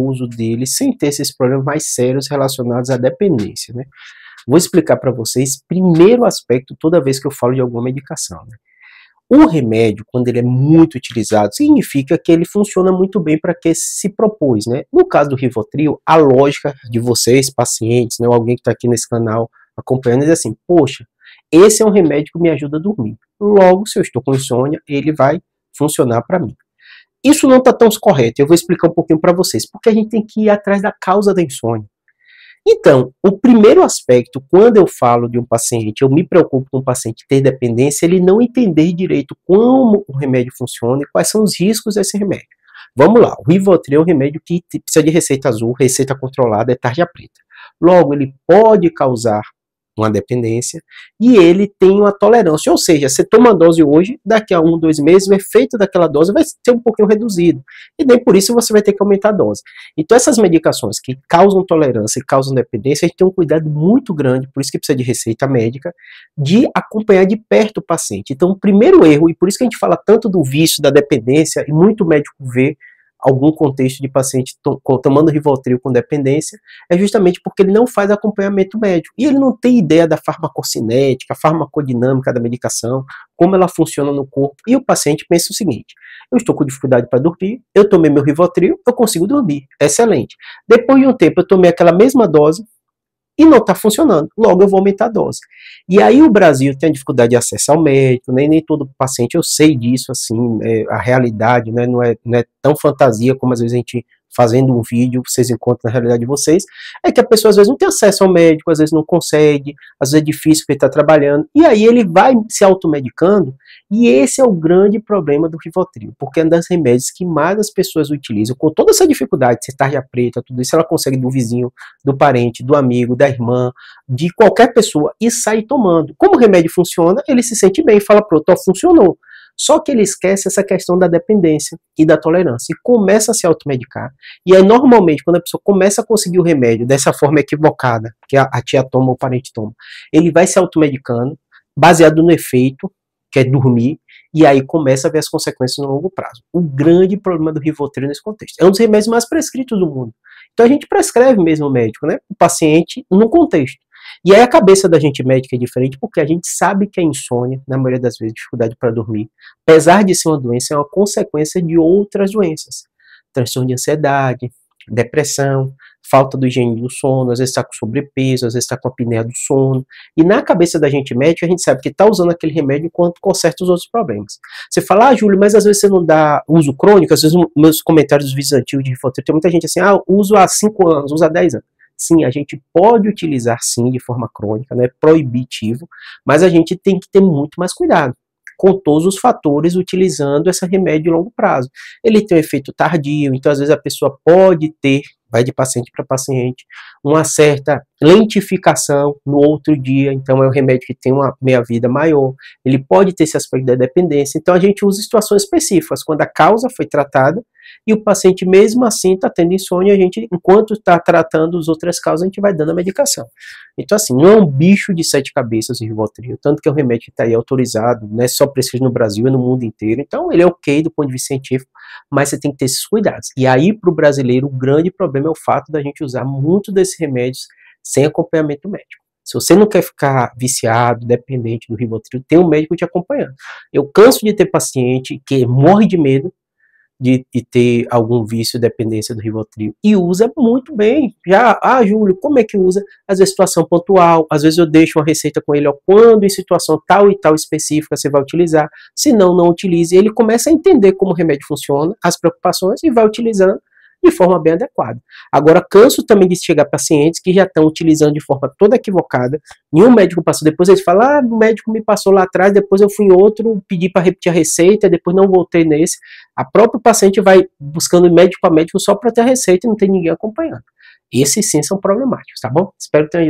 uso dele sem ter esses problemas mais sérios relacionados à dependência, né? Vou explicar para vocês, primeiro aspecto, toda vez que eu falo de alguma medicação, né? O remédio, quando ele é muito utilizado, significa que ele funciona muito bem para que se propôs, né? No caso do Rivotril, a lógica de vocês, pacientes, né, alguém que está aqui nesse canal acompanhando, é assim, poxa, esse é um remédio que me ajuda a dormir. Logo, se eu estou com insônia, ele vai funcionar para mim. Isso não está tão correto, eu vou explicar um pouquinho para vocês, porque a gente tem que ir atrás da causa da insônia. Então, o primeiro aspecto, quando eu falo de um paciente, eu me preocupo com um paciente ter dependência, ele não entender direito como o remédio funciona e quais são os riscos desse remédio. Vamos lá, o Rivotril é um remédio que precisa de receita azul, receita controlada, é tarja preta. Logo, ele pode causar uma dependência, e ele tem uma tolerância, ou seja, você toma a dose hoje, daqui a 1, 2 meses, o efeito daquela dose vai ser um pouquinho reduzido, e nem por isso você vai ter que aumentar a dose. Então essas medicações que causam tolerância e causam dependência, a gente tem um cuidado muito grande, por isso que precisa de receita médica, de acompanhar de perto o paciente. Então o primeiro erro, e por isso que a gente fala tanto do vício, da dependência, e muito médico vê algum contexto de paciente tomando Rivotril com dependência, é justamente porque ele não faz acompanhamento médico. E ele não tem ideia da farmacocinética, farmacodinâmica da medicação, como ela funciona no corpo. E o paciente pensa o seguinte, eu estou com dificuldade para dormir, eu tomei meu Rivotril, eu consigo dormir, excelente. Depois de um tempo eu tomei aquela mesma dose, e não está funcionando, logo eu vou aumentar a dose. E aí o Brasil tem a dificuldade de acesso ao médico, né? Nem todo paciente, eu sei disso, assim, a realidade, né? Não é tão fantasia como às vezes a gente fazendo um vídeo, vocês encontram na realidade de vocês, é que a pessoa às vezes não tem acesso ao médico, às vezes não consegue, às vezes é difícil porque ele está trabalhando, e aí ele vai se automedicando, e esse é o grande problema do Rivotril, porque é um dos remédios que mais as pessoas utilizam, com toda essa dificuldade, de ser tarja preta, tudo isso, ela consegue do vizinho, do parente, do amigo, da irmã, de qualquer pessoa, e sai tomando. Como o remédio funciona, ele se sente bem, fala, pronto, funcionou. Só que ele esquece essa questão da dependência e da tolerância e começa a se automedicar. E aí, normalmente, quando a pessoa começa a conseguir o remédio dessa forma equivocada, que a tia toma ou o parente toma, ele vai se automedicando, baseado no efeito, que é dormir, e aí começa a ver as consequências no longo prazo. O grande problema do Rivotril nesse contexto. É um dos remédios mais prescritos do mundo. Então a gente prescreve mesmo o médico, né? O paciente no contexto. E aí a cabeça da gente médica é diferente porque a gente sabe que a insônia, na maioria das vezes, dificuldade para dormir, apesar de ser uma doença, é uma consequência de outras doenças. Transtorno de ansiedade, depressão, falta do higiene do sono, às vezes está com sobrepeso, às vezes está com apneia do sono. E na cabeça da gente médica, a gente sabe que está usando aquele remédio enquanto conserta os outros problemas. Você fala, Júlio, mas às vezes você não dá uso crônico, às vezes meus comentários dos vídeos antigos de Rivotril, tem muita gente assim, uso há 5 anos, uso há 10 anos. Sim, a gente pode utilizar sim de forma crônica, não é proibitivo, mas a gente tem que ter muito mais cuidado com todos os fatores utilizando esse remédio de longo prazo. Ele tem um efeito tardio, então às vezes a pessoa pode ter, vai de paciente para paciente, uma certa lentificação no outro dia, então é um remédio que tem uma meia-vida maior, ele pode ter esse aspecto da dependência, então a gente usa situações específicas, quando a causa foi tratada, e o paciente mesmo assim está tendo insônia, a gente, enquanto está tratando as outras causas, a gente vai dando a medicação. Então assim, não é um bicho de 7 cabeças o Rivotril, tanto que é um remédio que está aí autorizado, não é só prescrito no Brasil, é no mundo inteiro, então ele é ok do ponto de vista científico, mas você tem que ter esses cuidados. E aí para o brasileiro, o grande problema é o fato da gente usar muito desses remédios sem acompanhamento médico. Se você não quer ficar viciado, dependente do Rivotril, tem um médico te acompanhando. Eu canso de ter paciente que morre de medo de ter algum vício, dependência do Rivotril, e usa muito bem. Já, Júlio, como é que usa? Às vezes situação pontual, às vezes eu deixo uma receita com ele, ó, quando em situação tal e tal específica você vai utilizar, se não, não utilize. Ele começa a entender como o remédio funciona, as preocupações, e vai utilizando de forma bem adequada. Agora, canso também de chegar pacientes que já estão utilizando de forma toda equivocada, nenhum médico passou, depois eles falam, o médico me passou lá atrás, depois eu fui em outro, pedi para repetir a receita, depois não voltei nesse. A própria paciente vai buscando médico a médico só para ter a receita e não tem ninguém acompanhando. Esses sim são problemáticos, tá bom? Espero que tenha